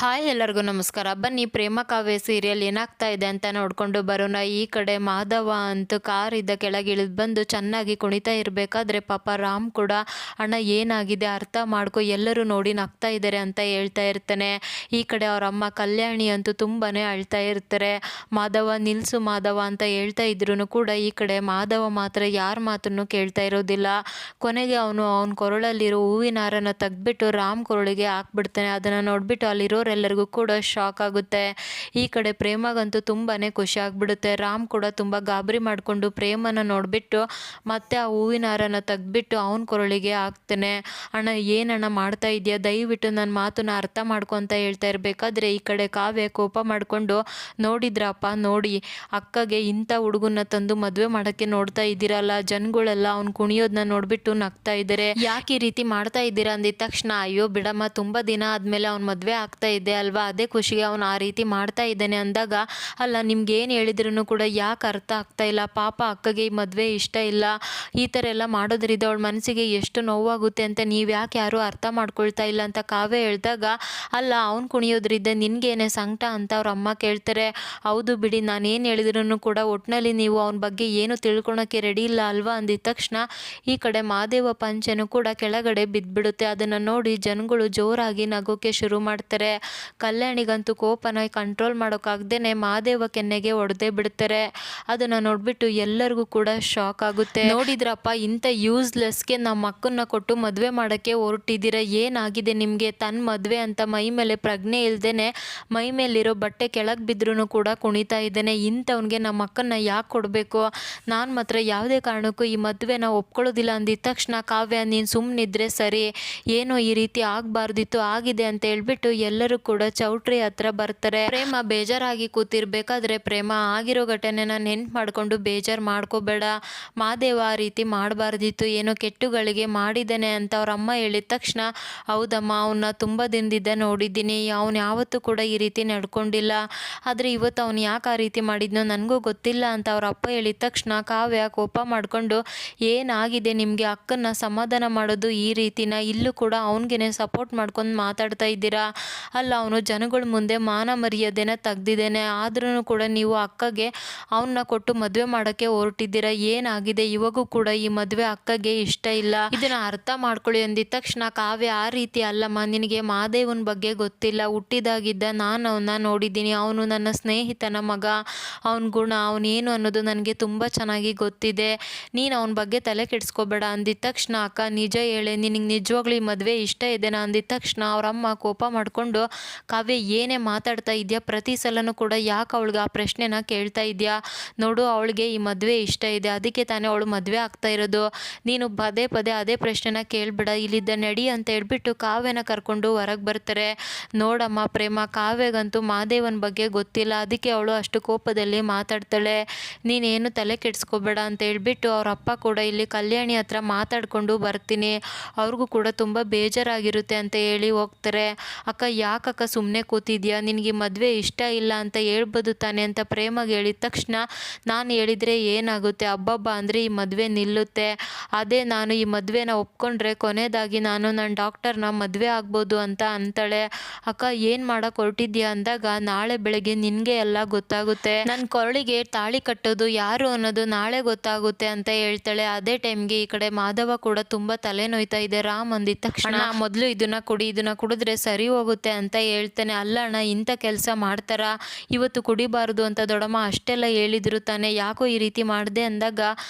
Hi ಎಲ್ಲರಿಗೂ ನಮಸ್ಕಾರ. ಬನ್ನಿ ಪ್ರೇಮ ಕಾವ್ಯ ಸೀರಿಯಲ್ ಏನಾಗ್ತಾ ಇದೆ ಅಂತ ನೋಡ್ಕೊಂಡು ಬರೋಣ. ಈ ಕಡೆ ಮಾಧವ ಅಂತೂ ಕಾರಿಂದ ಕೆಳಗೆ ಇಳಿದು ಬಂದು ಚೆನ್ನಾಗಿ ಕುಣಿತಾ ಇರಬೇಕಾದ್ರೆ ಪಾಪ ರಾಮ್ ಕೂಡ ಅಣ್ಣ ಏನಾಗಿದೆ ಅರ್ಥ ಮಾಡ್ಕೊ, ಎಲ್ಲರೂ ನೋಡಿ ನಗ್ತಾ ಇದ್ದಾರೆ ಅಂತ ಹೇಳ್ತಾ ಇರ್ತಾನೆ. ಈ ಕಡೆ ಅವ್ರ ಅಮ್ಮ ಕಲ್ಯಾಣಿ ಅಂತೂ ತುಂಬಾ ಅಳ್ತಾ ಇರ್ತಾರೆ. ಮಾಧವ ನಿಲ್ಸು ಮಾಧವ ಅಂತ ಹೇಳ್ತಾ ಇದ್ರು ಕೂಡ ಈ ಕಡೆ ಮಾಧವ ಮಾತ್ರ ಯಾರ ಮಾತನ್ನು ಕೇಳ್ತಾ ಇರೋದಿಲ್ಲ. ಕೊನೆಗೆ ಅವನ ಕೊರಳಲ್ಲಿರೋ ಹೂವಿನ ಹಾರನ ತೆಗ್ದ್ಬಿಟ್ಟು ರಾಮ್ ಕೊರಳಿಗೆ ಹಾಕ್ಬಿಡ್ತಾನೆ. ಅದನ್ನು ನೋಡ್ಬಿಟ್ಟು ಅಲ್ಲಿರೋರೆಲ್ಲರಿಗೂ ಕೂಡ ಶಾಕ್ ಆಗುತ್ತೆ. ಈ ಕಡೆ ಪ್ರೇಮಗಂತೂ ತುಂಬಾ ಖುಷಿ ಆಗ್ಬಿಡುತ್ತೆ. ರಾಮ್ ಕೂಡ ತುಂಬ ಗಾಬರಿ ಮಾಡಿಕೊಂಡು ಪ್ರೇಮನ ನೋಡಿಬಿಟ್ಟು ಮತ್ತೆ ಆ ಹೂವಿನ ಹಾರನ ತೆಗ್ದ್ಬಿಟ್ಟು ಅವನ ಕೊರಳಿಗೆ ಹಾಕ್ತಾನೆ. ಅಣ್ಣ ಏನಣ್ಣ ಮಾಡ್ತಾ ಇದೆಯಾ, ದಯವಿಟ್ಟು ನನ್ನ ಮಾತನ್ನ ಅರ್ಥ ಮಾಡ್ಕೊ ಅಂತ ಹೇಳ್ತಾ ಇರಬೇಕಾದ್ರೆ ಈ ಕಡೆ ಕಾವ್ಯ ಕೋಪ ಮಾಡಿಕೊಂಡು, ನೋಡಿದ್ರಪ್ಪ ನೋಡಿ ಅಕ್ಕಗೆ ಇಂಥ ಹುಡುಗನ್ನ ತಂದು ಮದುವೆ ಮಾಡೋಕ್ಕೆ ನೋಡ್ತಾ ಇದ್ದೀರಲ್ಲ, ಜನಗಳೆಲ್ಲ ಅವ್ನು ಕುಣಿಯೋದನ್ನ ನೋಡ್ಬಿಟ್ಟು ನಗ್ತಾ ಇದ್ದಾರೆ, ಯಾಕೆ ಈ ರೀತಿ ಮಾಡ್ತಾ ಇದ್ದೀರಾ ಅಂದಿದ ತಕ್ಷಣ ಅಯ್ಯೋ ಬಿಡಮ್ಮ, ತುಂಬ ದಿನ ಆದಮೇಲೆ ಅವ್ನು ಮದುವೆ ಆಗ್ತಾ ಇದೆ ಅಲ್ವಾ, ಅದೇ ಖುಷಿಗೆ ಅವನು ಆ ರೀತಿ ಮಾಡ್ತಾ ಇದ್ದಾನೆ ಅಂದಾಗ, ಅಲ್ಲ ನಿಮ್ಗೆ ಏನು ಹೇಳಿದ್ರು ಕೂಡ ಯಾಕೆ ಅರ್ಥ ಆಗ್ತಾ ಇಲ್ಲ, ಪಾಪ ಅಕ್ಕಗೆ ಈ ಮದುವೆ ಇಷ್ಟ ಇಲ್ಲ, ಈ ಥರ ಎಲ್ಲ ಮಾಡೋದ್ರಿಂದ ಅವಳ ಮನಸ್ಸಿಗೆ ಎಷ್ಟು ನೋವಾಗುತ್ತೆ ಅಂತ ನೀವು ಯಾಕೆ ಯಾರೂ ಅರ್ಥ ಮಾಡ್ಕೊಳ್ತಾ ಇಲ್ಲ ಅಂತ ಕಾವ್ಯ ಹೇಳಿದಾಗ, ಅಲ್ಲ ಅವ್ನು ಕುಣಿಯೋದ್ರಿಂದ ನಿನ್ಗೇನೆ ಸಂಕಟ ಅಂತ ಅವ್ರ ಅಮ್ಮ ಕೇಳ್ತಾರೆ. ಹೌದು ಬಿಡಿ, ನಾನೇನು ಹೇಳಿದ್ರು ಕೂಡ ಒಟ್ಟಿನಲ್ಲಿ ನೀವು ಅವನ ಬಗ್ಗೆ ಏನು ತಿಳ್ಕೊಳಕ್ಕೆ ರೆಡಿ ಇಲ್ಲ ಅಲ್ವಾ ಅಂದಿದ ತಕ್ಷಣ ಈ ಕಡೆ ಮಾದೇವ ಪಂಚನು ಕೂಡ ಕೆಳಗಡೆ ಬಿದ್ದುಬಿಡುತ್ತೆ. ಅದನ್ನು ನೋಡಿ ಜನಗಳು ಜೋರಾಗಿ ನಗೋಕ್ಕೆ ಶುರು ಮಾಡ್ತಾರೆ. ಕಲ್ಯಾಣಿಗಂತೂ ಕೋಪನ ಕಂಟ್ರೋಲ್ ಮಾಡೋಕ್ಕಾಗ್ದೇನೆ ಮಾದೇವ ಕೆನ್ನೆಗೆ ಹೊಡೆದೇ ಬಿಡ್ತಾರೆ. ಅದನ್ನು ನೋಡ್ಬಿಟ್ಟು ಎಲ್ಲರಿಗೂ ಕೂಡ ಶಾಕ್ ಆಗುತ್ತೆ. ನೋಡಿದ್ರಪ್ಪ, ಇಂಥ ಯೂಸ್ಲೆಸ್ಗೆ ನಮ್ಮ ಅಕ್ಕನ್ನ ಕೊಟ್ಟು ಮದುವೆ ಮಾಡೋಕ್ಕೆ ಹೊರಟಿದ್ದೀರ, ಏನಾಗಿದೆ ನಿಮಗೆ, ತನ್ನ ಮದುವೆ ಅಂತ ಮೈ ಮೇಲೆ ಪ್ರಜ್ಞೆ ಇಲ್ದೇನೆ ಮೈ ಮೇಲಿರೋ ಬಟ್ಟೆ ಕೆಳಗೆ ಬಿದ್ರೂ ಕೂಡ ಕುಣಿತಾ ಇದ್ದೇನೆ, ಇಂಥವ್ನಿಗೆ ನಮ್ಮ ಅಕ್ಕನ್ನ ಯಾಕೆ ಕೊಡಬೇಕು, ನಾನು ಮಾತ್ರ ಯಾವುದೇ ಕಾರಣಕ್ಕೂ ಈ ಮದುವೆನ ಒಪ್ಕೊಳ್ಳೋದಿಲ್ಲ ಅಂದಿದ ತಕ್ಷಣ ಕಾವ್ಯ ನೀನು ಸುಮ್ಮನಿದ್ರೆ ಸರಿ, ಏನೋ ಈ ರೀತಿ ಆಗಬಾರ್ದಿತ್ತು ಆಗಿದೆ ಅಂತ ಹೇಳ್ಬಿಟ್ಟು ಎಲ್ಲರೂ ಕೂಡ ಚೌಟ್ರಿ ಹತ್ರ ಬರ್ತಾರೆ. ಪ್ರೇಮ ಬೇಜಾರಾಗಿ ಕೂತಿರ್ಬೇಕಾದ್ರೆ, ಪ್ರೇಮ ಆಗಿರೋ ಘಟನೆನ ನೆನ್ಪು ಮಾಡಿಕೊಂಡು ಬೇಜಾರು ಮಾಡ್ಕೋಬೇಡ, ಮಾದೇವ ಆ ರೀತಿ ಮಾಡಬಾರ್ದಿತ್ತು, ಏನೋ ಕೆಟ್ಟುಗಳಿಗೆ ಮಾಡಿದ್ದಾನೆ ಅಂತ ಅವ್ರ ಅಮ್ಮ ಹೇಳಿದ ತಕ್ಷಣ, ಹೌದಮ್ಮ ಅವನ್ನ ತುಂಬ ದಿನದಿಂದ ನೋಡಿದ್ದೀನಿ, ಅವನು ಯಾವತ್ತೂ ಕೂಡ ಈ ರೀತಿ ನಡ್ಕೊಂಡಿಲ್ಲ, ಆದರೆ ಇವತ್ತು ಅವನು ಯಾಕೆ ಆ ರೀತಿ ಮಾಡಿದ್ನೋ ನನಗೂ ಗೊತ್ತಿಲ್ಲ ಅಂತ ಅವ್ರ ಅಪ್ಪ ಹೇಳಿದ ತಕ್ಷಣ ಕಾವ್ಯ ಕೋಪ ಮಾಡಿಕೊಂಡು, ಏನಾಗಿದೆ ನಿಮಗೆ, ಅಕ್ಕನ್ನ ಸಮಾಧಾನ ಮಾಡೋದು ಈ ರೀತಿನ, ಇಲ್ಲೂ ಕೂಡ ಅವನಿಗೆ ಸಪೋರ್ಟ್ ಮಾಡ್ಕೊಂಡು ಮಾತಾಡ್ತಾ ಇದ್ದೀರಾ, ಅಲ್ಲ ಅವನು ಜನಗಳ ಮುಂದೆ ಮಾನ ಮರ್ಯಾದೆನ ತೆಗ್ದಿದ್ದೇನೆ, ಆದ್ರೂ ಕೂಡ ನೀವು ಅಕ್ಕಗೆ ಅವನ್ನ ಕೊಟ್ಟು ಮದುವೆ ಮಾಡೋಕ್ಕೆ ಹೊರಟಿದ್ದೀರಾ, ಏನಾಗಿದೆ, ಇವಾಗೂ ಕೂಡ ಈ ಮದುವೆ ಅಕ್ಕಗೆ ಇಷ್ಟ ಇಲ್ಲ, ಇದನ್ನ ಅರ್ಥ ಮಾಡ್ಕೊಳ್ಳಿ ಅಂದಿದ ತಕ್ಷಣ ಕಾವ್ಯ, ಆ ರೀತಿ ಅಲ್ಲಮ್ಮ, ನಿನಗೆ ಮಾದೇವನ ಬಗ್ಗೆ ಗೊತ್ತಿಲ್ಲ, ಹುಟ್ಟಿದಾಗಿದ್ದ ನಾನು ಅವನ್ನ ನೋಡಿದ್ದೀನಿ, ಅವನು ನನ್ನ ಸ್ನೇಹಿತನ ಮಗ, ಅವನ ಗುಣ ಅವನೇನು ಅನ್ನೋದು ನನಗೆ ತುಂಬ ಚೆನ್ನಾಗಿ ಗೊತ್ತಿದೆ, ನೀನು ಅವನ ಬಗ್ಗೆ ತಲೆ ಕೆಡಿಸ್ಕೋಬೇಡ ಅಂದಿದ ತಕ್ಷಣ, ಅಕ್ಕ ನಿಜ ಹೇಳೆ, ನಿನಗೆ ನಿಜವಾಗ್ಲೂ ಈ ಮದುವೆ ಇಷ್ಟ ಇದೆನಾ ಅಂದಿದ ತಕ್ಷಣ ಅವರಮ್ಮ ಕೋಪ ಮಾಡಿಕೊಂಡು, ಕಾವ್ಯ ಏನೇ ಮಾತಾಡ್ತಾ ಇದೆಯಾ, ಪ್ರತಿ ಸಲನೂ ಕೂಡ ಯಾಕೆ ಅವಳಿಗೆ ಆ ಪ್ರಶ್ನೆನ ಕೇಳ್ತಾ ಇದೆಯಾ, ನೋಡು ಅವಳಿಗೆ ಈ ಮದುವೆ ಇಷ್ಟ ಇದೆ, ಅದಕ್ಕೆ ತಾನೇ ಅವಳು ಮದುವೆ ಆಗ್ತಾ ಇರೋದು, ನೀನು ಪದೇ ಪದೇ ಅದೇ ಪ್ರಶ್ನೆನ ಕೇಳಬೇಡ, ಇಲ್ಲಿದ್ದ ನಡಿ ಅಂತ ಹೇಳ್ಬಿಟ್ಟು ಕಾವ್ಯನ ಕರ್ಕೊಂಡು ಹೊರಗೆ ಬರ್ತಾರೆ. ನೋಡಮ್ಮ ಪ್ರೇಮ, ಕಾವ್ಯಗಂತೂ ಮಾದೇವನ ಬಗ್ಗೆ ಗೊತ್ತಿಲ್ಲ, ಅದಕ್ಕೆ ಅವಳು ಅಷ್ಟು ಕೋಪದಲ್ಲಿ ಮಾತಾಡ್ತಾಳೆ, ನೀನೇನು ತಲೆ ಕೆಡಿಸ್ಕೋಬೇಡ ಅಂತ ಹೇಳ್ಬಿಟ್ಟು ಅವ್ರ ಅಪ್ಪ ಕೂಡ ಇಲ್ಲಿ ಕಲ್ಯಾಣಿ ಹತ್ರ ಮಾತಾಡ್ಕೊಂಡು ಬರ್ತೀನಿ, ಅವ್ರಿಗೂ ಕೂಡ ತುಂಬ ಬೇಜಾರಾಗಿರುತ್ತೆ ಅಂತ ಹೇಳಿ ಹೋಗ್ತಾರೆ. ಅಕ್ಕ ಯಾಕಕ್ಕ ಸುಮ್ಮನೆ ಕೂತಿದ್ಯಾ, ನಿನಗೆ ಮದುವೆ ಇಷ್ಟ ಇಲ್ಲ ಅಂತ ಹೇಳ್ಬೋದು ತಾನೆ ಅಂತ ಪ್ರೇಮಗೆ ಹೇಳಿದ ತಕ್ಷಣ, ನಾನು ಹೇಳಿದರೆ ಏನಾಗುತ್ತೆ, ಹಬ್ಬಬ್ಬ ಅಂದರೆ ಈ ಮದುವೆ ನಿಲ್ಲುತ್ತೆ, ಅದೇ ನಾನು ಈ ಮದುವೆನ ಒಪ್ಕೊಂಡ್ರೆ ಕೊನೆಯದಾಗಿ ನಾನು ನನ್ನ ಡಾಕ್ಟರ್ನ ಮದುವೆ ಆಗ್ಬೋದು ಅಂತ ಅಂತಾಳೆ. ಅಕ್ಕ ಏನು ಮಾಡೋಕೆ ಹೊರಟಿದ್ಯಾ ಅಂದಾಗ, ನಾಳೆ ಬೆಳಗ್ಗೆ ನಿನಗೆ ಎಲ್ಲ ಗೊತ್ತಾಗುತ್ತೆ, ನನ್ನ ಕೊರಳಿಗೆ ತಾಳಿ ಕಟ್ಟೋದು ಯಾರು ಅನ್ನೋದು ನಾಳೆ ಗೊತ್ತಾಗುತ್ತೆ ಅಂತ ಹೇಳ್ತಾಳೆ. ಅದೇ ಟೈಮ್ಗೆ ಈ ಕಡೆ ಮಾಧವ ಕೂಡ ತುಂಬ ತಲೆನೋಯ್ತಾ ಇದೆ. ರಾಮ್ ಅಂದಿದ ತಕ್ಷಣ, ಮೊದಲು ಇದನ್ನ ಕುಡಿ, ಇದನ್ನ ಕುಡಿದ್ರೆ ಸರಿ ಹೋಗುತ್ತೆ ಅಂತ ಹೇಳ್ತಾನೆ. ಅಲ್ಲ ಅಣ್ಣ, ಇಂಥ ಕೆಲಸ ಮಾಡ್ತಾರಾ, ಇವತ್ತು ಕುಡಿಬಾರ್ದು ಅಂತ ದೊಡ್ಡಮ್ಮ ಅಷ್ಟೆಲ್ಲ ಹೇಳಿದ್ರು ತಾನೆ, ಯಾಕೋ ಈ ರೀತಿ ಮಾಡಿದೆ ಅಂದಾಗ,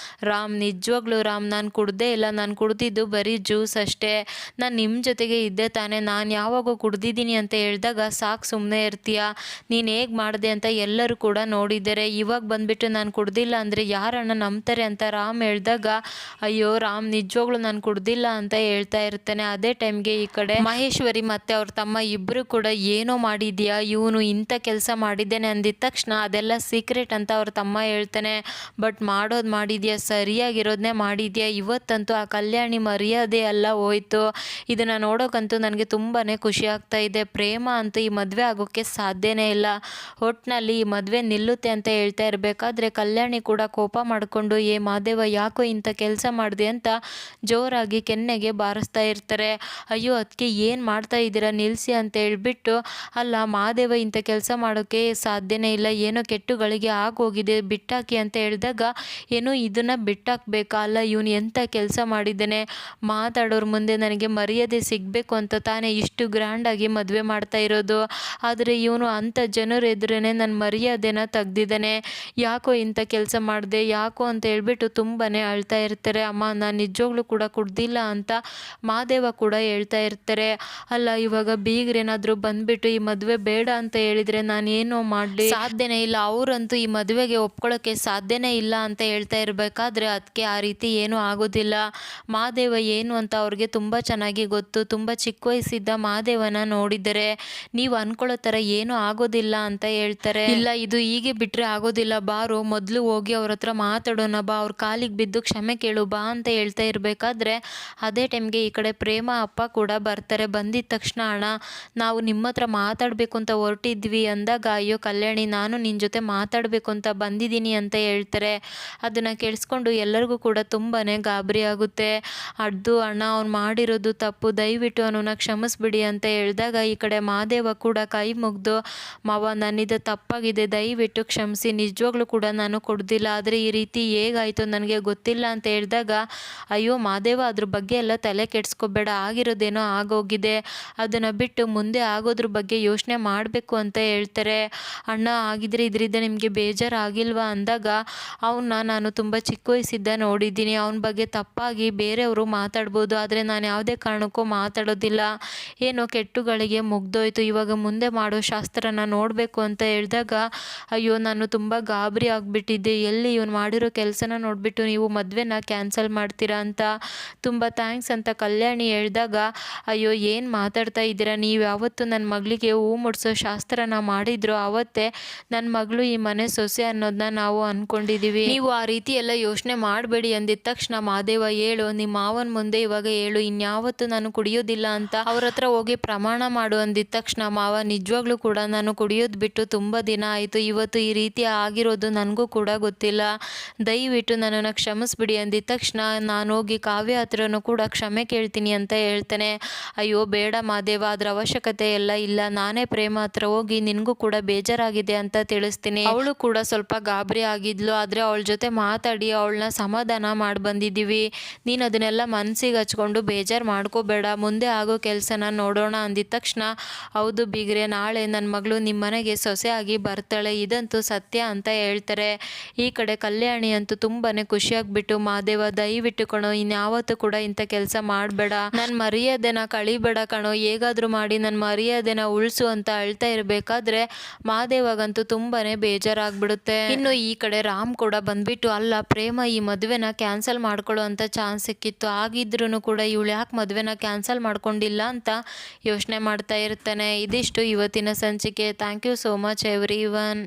ರಾಮ್ ನಿಜವಾಗ್ಲೂ ರಾಮ್, ನಾನು ಕುಡ್ದೇ ಇಲ್ಲ, ನಾನು ಕುಡ್ದಿದ್ದು ಬರೀ ಜ್ಯೂಸ್ ಅಷ್ಟೇ, ನಾನು ನಿಮ್ಮ ಜೊತೆಗೆ ಇದ್ದೆ ತಾನೆ, ನಾನು ಯಾವಾಗೋ ಕುಡ್ದಿದ್ದೀನಿ ಅಂತ ಹೇಳಿದಾಗ, ಸಾಕು ಸುಮ್ಮನೆ ಇರ್ತೀಯ, ನೀನು ಹೇಗೆ ಮಾಡಿದೆ ಅಂತ ಎಲ್ಲರೂ ಕೂಡ ನೋಡಿದ್ದಾರೆ, ಇವಾಗ ಬಂದ್ಬಿಟ್ಟು ನಾನು ಕುಡ್ದಿಲ್ಲ ಅಂದರೆ ಯಾರಣ್ಣ ನಂಬ್ತಾರೆ ಅಂತ ರಾಮ್ ಹೇಳಿದಾಗ, ಅಯ್ಯೋ ರಾಮ್ ನಿಜವಾಗ್ಲೂ ನಾನು ಕುಡ್ದಿಲ್ಲ ಅಂತ ಹೇಳ್ತಾ ಇರ್ತಾನೆ. ಅದೇ ಟೈಮ್ಗೆ ಈ ಕಡೆ ಮಹೇಶ್ವರಿ ಮತ್ತೆ ಅವ್ರ ತಮ್ಮ ಇಬ್ಬರು ಕೂಡ, ಏನೋ ಮಾಡಿದ್ಯಾ, ಇವನು ಇಂಥ ಕೆಲಸ ಮಾಡಿದ್ದೇನೆ ಅಂದಿದ ತಕ್ಷಣ, ಅದೆಲ್ಲ ಸೀಕ್ರೆಟ್ ಅಂತ ಅವ್ರ ತಮ್ಮ ಹೇಳ್ತಾನೆ, ಬಟ್ ಮಾಡೋದು ಮಾಡಿದ್ಯಾ, ಸರಿಯಾಗಿರೋದನ್ನೇ ಮಾಡಿದ್ಯಾ, ಇವತ್ತಂತೂ ಆ ಕಲ್ಯಾಣಿ ಮರ್ಯಾದೆ ಎಲ್ಲ ಹೋಯ್ತು, ಇದನ್ನು ನೋಡೋಕ್ಕಂತೂ ನನಗೆ ತುಂಬಾ ಖುಷಿ ಆಗ್ತಾ ಇದೆ, ಪ್ರೇಮ ಅಂತೂ ಈ ಮದುವೆ ಆಗೋಕ್ಕೆ ಸಾಧ್ಯನೇ ಇಲ್ಲ, ಒಟ್ಟಿನಲ್ಲಿ ಈ ಮದುವೆ ನಿಲ್ಲುತ್ತೆ ಅಂತ ಹೇಳ್ತಾ ಇರಬೇಕಾದ್ರೆ ಕಲ್ಯಾಣಿ ಕೂಡ ಕೋಪ ಮಾಡಿಕೊಂಡು, ಏ ಮಾದೇವ ಯಾಕೋ ಇಂಥ ಕೆಲಸ ಮಾಡಿದೆ ಅಂತ ಜೋರಾಗಿ ಕೆನ್ನೆಗೆ ಬಾರಿಸ್ತಾ ಇರ್ತಾರೆ. ಅಯ್ಯೋ ಅದಕ್ಕೆ ಏನು ಮಾಡ್ತಾ ಇದ್ದೀರಾ ನಿಲ್ಲಿಸಿ ಅಂತ ಹೇಳ್ಬಿಟ್ಟು ಹೇಳ್ಬಿಟ್ಟು, ಅಲ್ಲ ಮಹಾದೇವ ಇಂಥ ಕೆಲಸ ಮಾಡೋಕ್ಕೆ ಸಾಧ್ಯನೇ ಇಲ್ಲ, ಏನೋ ಕೆಟ್ಟುಗಳಿಗೆ ಆಗೋಗಿದೆ, ಬಿಟ್ಟಾಕಿ ಅಂತ ಹೇಳಿದಾಗ, ಏನೋ ಇದನ್ನು ಬಿಟ್ಟಾಕಬೇಕಾ, ಅಲ್ಲ ಇವನು ಎಂಥ ಕೆಲಸ ಮಾಡಿದ್ದಾನೆ, ಮಾತಾಡೋರ ಮುಂದೆ ನನಗೆ ಮರ್ಯಾದೆ ಸಿಗಬೇಕು ಅಂತ ತಾನೇ ಇಷ್ಟು ಗ್ರ್ಯಾಂಡಾಗಿ ಮದುವೆ ಮಾಡ್ತಾ ಇರೋದು, ಆದರೆ ಇವನು ಅಂಥ ಜನರ ಎದುರೇ ನನ್ನ ಮರ್ಯಾದೆನ ತೆಗ್ದಿದ್ದಾನೆ, ಯಾಕೋ ಇಂಥ ಕೆಲಸ ಮಾಡಿದೆ, ಯಾಕೋ ಅಂತ ಹೇಳ್ಬಿಟ್ಟು ತುಂಬಾ ಅಳ್ತಾ ಇರ್ತಾರೆ. ಅಮ್ಮ ನಾನು ನಿಜವಾಗ್ಲೂ ಕೂಡ ಕುಡ್ದಿಲ್ಲ ಅಂತ ಮಹಾದೇವ ಕೂಡ ಹೇಳ್ತಾ ಇರ್ತಾರೆ. ಅಲ್ಲ ಇವಾಗ ಬೀಗ್ರೇನಾದರೂ ಬಂದ್ಬಿಟ್ಟು ಈ ಮದುವೆ ಬೇಡ ಅಂತ ಹೇಳಿದರೆ ನಾನೇನೋ ಮಾಡಲಿ, ಸಾಧ್ಯನೇ ಇಲ್ಲ, ಅವರಂತೂ ಈ ಮದುವೆಗೆ ಒಪ್ಕೊಳ್ಳೋಕ್ಕೆ ಸಾಧ್ಯನೇ ಇಲ್ಲ ಅಂತ ಹೇಳ್ತಾ ಇರಬೇಕಾದ್ರೆ ಅದಕ್ಕೆ ಆ ರೀತಿ ಏನೂ ಆಗೋದಿಲ್ಲ. ಮಹಾದೇವ ಏನು ಅಂತ ಅವ್ರಿಗೆ ತುಂಬ ಚೆನ್ನಾಗಿ ಗೊತ್ತು. ತುಂಬ ಚಿಕ್ಕ ವಯಸ್ಸಿದ್ದ ಮಹಾದೇವನ ನೋಡಿದರೆ ನೀವು ಅನ್ಕೊಳ್ಳೋ ಥರ ಏನೂ ಆಗೋದಿಲ್ಲ ಅಂತ ಹೇಳ್ತಾರೆ. ಇಲ್ಲ ಇದು ಹೀಗೆ ಬಿಟ್ಟರೆ ಆಗೋದಿಲ್ಲ, ಬಾರು ಮೊದಲು ಹೋಗಿ ಅವ್ರ ಹತ್ರ ಮಾತಾಡೋಣ ಬಾ, ಅವ್ರ ಕಾಲಿಗೆ ಬಿದ್ದು ಕ್ಷಮೆ ಕೇಳು ಬಾ ಅಂತ ಹೇಳ್ತಾ ಇರಬೇಕಾದ್ರೆ ಅದೇ ಟೈಮ್ಗೆ ಈ ಕಡೆ ಪ್ರೇಮ ಅಪ್ಪ ಕೂಡ ಬರ್ತಾರೆ. ಬಂದಿದ್ದ ತಕ್ಷಣ ಅಣ್ಣ ನಾವು ನಿಮ್ಮ ಹತ್ರ ಮಾತಾಡಬೇಕು ಅಂತ ಹೊರಟಿದ್ವಿ ಅಂದಾಗ, ಅಯ್ಯೋ ಕಲ್ಯಾಣಿ ನಾನು ನಿನ್ನ ಜೊತೆ ಮಾತಾಡಬೇಕು ಅಂತ ಬಂದಿದ್ದೀನಿ ಅಂತ ಹೇಳ್ತಾರೆ. ಅದನ್ನು ಕೇಳಿಸ್ಕೊಂಡು ಎಲ್ಲರಿಗೂ ಕೂಡ ತುಂಬಾ ಗಾಬರಿ ಆಗುತ್ತೆ. ಅದು ಅಣ್ಣ ಅವ್ನು ಮಾಡಿರೋದು ತಪ್ಪು, ದಯವಿಟ್ಟು ಅವನನ್ನ ಕ್ಷಮಿಸ್ಬಿಡಿ ಅಂತ ಹೇಳಿದಾಗ ಈ ಕಡೆ ಮಹಾದೇವ ಕೂಡ ಕೈ ಮುಗಿದು, ಮಾವ ನನ್ನಿಂದ ತಪ್ಪಾಗಿದೆ, ದಯವಿಟ್ಟು ಕ್ಷಮಿಸಿ, ನಿಜವಾಗ್ಲೂ ಕೂಡ ನಾನು ಕೊಡ್ದಿಲ್ಲ, ಆದರೆ ಈ ರೀತಿ ಹೇಗಾಯಿತು ನನಗೆ ಗೊತ್ತಿಲ್ಲ ಅಂತ ಹೇಳಿದಾಗ, ಅಯ್ಯೋ ಮಹಾದೇವ ಅದ್ರ ಬಗ್ಗೆ ಎಲ್ಲ ತಲೆ ಕೆಡಿಸ್ಕೋಬೇಡ, ಆಗಿರೋದೇನೋ ಆಗೋಗಿದೆ, ಅದನ್ನು ಬಿಟ್ಟು ಮುಂದೆ ಆಗೋದ್ರ ಬಗ್ಗೆ ಯೋಚನೆ ಮಾಡಬೇಕು ಅಂತ ಹೇಳ್ತಾರೆ. ಅಣ್ಣ ಆಗಿದ್ರೆ ಇದರಿಂದ ನಿಮಗೆ ಬೇಜಾರಾಗಿಲ್ವಾ ಅಂದಾಗ, ಅವನ್ನ ನಾನು ತುಂಬ ಚಿಕ್ಕ ವಯಸ್ಸಿದ್ದ ನೋಡಿದ್ದೀನಿ, ಅವನ ಬಗ್ಗೆ ತಪ್ಪಾಗಿ ಬೇರೆಯವರು ಮಾತಾಡ್ಬೋದು, ಆದರೆ ನಾನು ಯಾವುದೇ ಕಾರಣಕ್ಕೂ ಮಾತಾಡೋದಿಲ್ಲ, ಏನೋ ಕೆಟ್ಟುಗಳಿಗೆ ಮುಗ್ದೋಯ್ತು, ಇವಾಗ ಮುಂದೆ ಮಾಡೋ ಶಾಸ್ತ್ರನ ನೋಡಬೇಕು ಅಂತ ಹೇಳಿದಾಗ, ಅಯ್ಯೋ ನಾನು ತುಂಬ ಗಾಬರಿ ಆಗಿಬಿಟ್ಟಿದ್ದೆ, ಎಲ್ಲಿ ಇವನು ಮಾಡಿರೋ ಕೆಲಸನ ನೋಡಿಬಿಟ್ಟು ನೀವು ಮದುವೆನ ಕ್ಯಾನ್ಸಲ್ ಮಾಡ್ತೀರಾ ಅಂತ, ತುಂಬ ಥ್ಯಾಂಕ್ಸ್ ಅಂತ ಕಲ್ಯಾಣಿ ಹೇಳಿದಾಗ, ಅಯ್ಯೋ ಏನು ಮಾತಾಡ್ತಾ ಇದ್ದೀರಾ, ನೀವು ಯಾವತ್ತು ನನ್ನ ಮಗಳಿಗೆ ಹೂ ಮುಡಿಸೋ ಶಾಸ್ತ್ರನ ಮಾಡಿದ್ರು ಆವತ್ತೇ ನನ್ನ ಮಗಳು ಈ ಮನೆ ಸೊಸೆ ಅನ್ನೋದನ್ನ ನಾವು ಅಂದ್ಕೊಂಡಿದ್ದೀವಿ, ನೀವು ಆ ರೀತಿ ಎಲ್ಲ ಯೋಚನೆ ಮಾಡಬೇಡಿ ಅಂದಿದ್ದ ತಕ್ಷಣ ಮಹಾದೇವ ಹೇಳು, ನಿಮ್ಮ ಮಾವನ ಮುಂದೆ ಇವಾಗ ಹೇಳು ಇನ್ಯಾವತ್ತು ನಾನು ಕುಡಿಯೋದಿಲ್ಲ ಅಂತ ಅವ್ರ ಹತ್ರ ಹೋಗಿ ಪ್ರಮಾಣ ಮಾಡು ಅಂದಿದ್ದ ತಕ್ಷಣ, ಮಾವ ನಿಜವಾಗ್ಲೂ ಕೂಡ ನಾನು ಕುಡಿಯೋದು ಬಿಟ್ಟು ತುಂಬ ದಿನ ಆಯಿತು, ಇವತ್ತು ಈ ರೀತಿ ಆಗಿರೋದು ನನಗೂ ಕೂಡ ಗೊತ್ತಿಲ್ಲ, ದಯವಿಟ್ಟು ನನ್ನನ್ನು ಕ್ಷಮಿಸ್ಬಿಡಿ ಅಂದಿದ್ದ ತಕ್ಷಣ ನಾನು ಹೋಗಿ ಕಾವ್ಯ ಹತ್ರನೂ ಕೂಡ ಕ್ಷಮೆ ಕೇಳ್ತೀನಿ ಅಂತ ಹೇಳ್ತಾನೆ. ಅಯ್ಯೋ ಬೇಡ ಮಹಾದೇವ ಅದ್ರ ಅವಶ್ಯಕತೆ ಎಲ್ಲ ಇಲ್ಲ, ನಾನೇ ಪ್ರೇಮ ಹತ್ರ ಹೋಗಿ ನಿನಗೂ ಕೂಡ ಬೇಜಾರಾಗಿದೆ ಅಂತ ತಿಳಿಸ್ತೀನಿ, ಅವಳು ಕೂಡ ಸ್ವಲ್ಪ ಗಾಬರಿ ಆಗಿದ್ಲು, ಆದರೆ ಅವಳ ಜೊತೆ ಮಾತಾಡಿ ಅವಳನ್ನ ಸಮಾಧಾನ ಮಾಡಿ ಬಂದಿದ್ದೀವಿ, ನೀನು ಅದನ್ನೆಲ್ಲ ಮನಸ್ಸಿಗೆ ಹಚ್ಕೊಂಡು ಬೇಜಾರು ಮಾಡ್ಕೋಬೇಡ, ಮುಂದೆ ಆಗೋ ಕೆಲಸನ ನೋಡೋಣ ಅಂದಿದ್ದ ತಕ್ಷಣ, ಹೌದು ಬೀಗ್ರೆ ನಾಳೆ ನನ್ನ ಮಗಳು ನಿಮ್ಮ ಮನೆಗೆ ಸೊಸೆ ಆಗಿ ಬರ್ತಾಳೆ, ಇದಂತೂ ಸತ್ಯ ಅಂತ ಹೇಳ್ತಾರೆ. ಈ ಕಡೆ ಕಲ್ಯಾಣಿ ಅಂತೂ ತುಂಬಾ ಖುಷಿಯಾಗ್ಬಿಟ್ಟು, ಮಹಾದೇವ ದಯವಿಟ್ಟು ಕಣೋ ಇನ್ಯಾವತ್ತೂ ಕೂಡ ಇಂಥ ಕೆಲಸ ಮಾಡಬೇಡ, ನನ್ನ ಮರ್ಯಾದೆನ ಕಳಿಬೇಡ ಕಣೋ, ಹೇಗಾದರೂ ಮಾಡಿ ನನ್ನ ಮರ್ಯಾದೆನ ಉಳಿಸು ಅಂತ ಅಳ್ತಾ ಇರಬೇಕಾದ್ರೆ ಮಹಾದೇವಾಗಂತೂ ತುಂಬಾ ಬೇಜಾರಾಗ್ಬಿಡುತ್ತೆ. ಇನ್ನು ಈ ಕಡೆ ರಾಮ್ ಕೂಡ ಬಂದ್ಬಿಟ್ಟು, ಅಲ್ಲ ಪ್ರೇಮ ಈ ಮದುವೆನ ಕ್ಯಾನ್ಸಲ್ ಮಾಡ್ಕೊಳ್ಳೋ ಅಂತ ಚಾನ್ಸ್ ಸಿಕ್ಕಿತ್ತು, ಆಗಿದ್ರೂ ಕೂಡ ಇವಳು ಯಾಕೆ ಮದುವೆನ ಕ್ಯಾನ್ಸಲ್ ಮಾಡ್ಕೊಂಡಿಲ್ಲ ಅಂತ ಯೋಚನೆ ಮಾಡ್ತಾ ಇರ್ತಾನೆ. ಇದಿಷ್ಟು ಇವತ್ತಿನ ಸಂಚಿಕೆ. Thank you so much every one.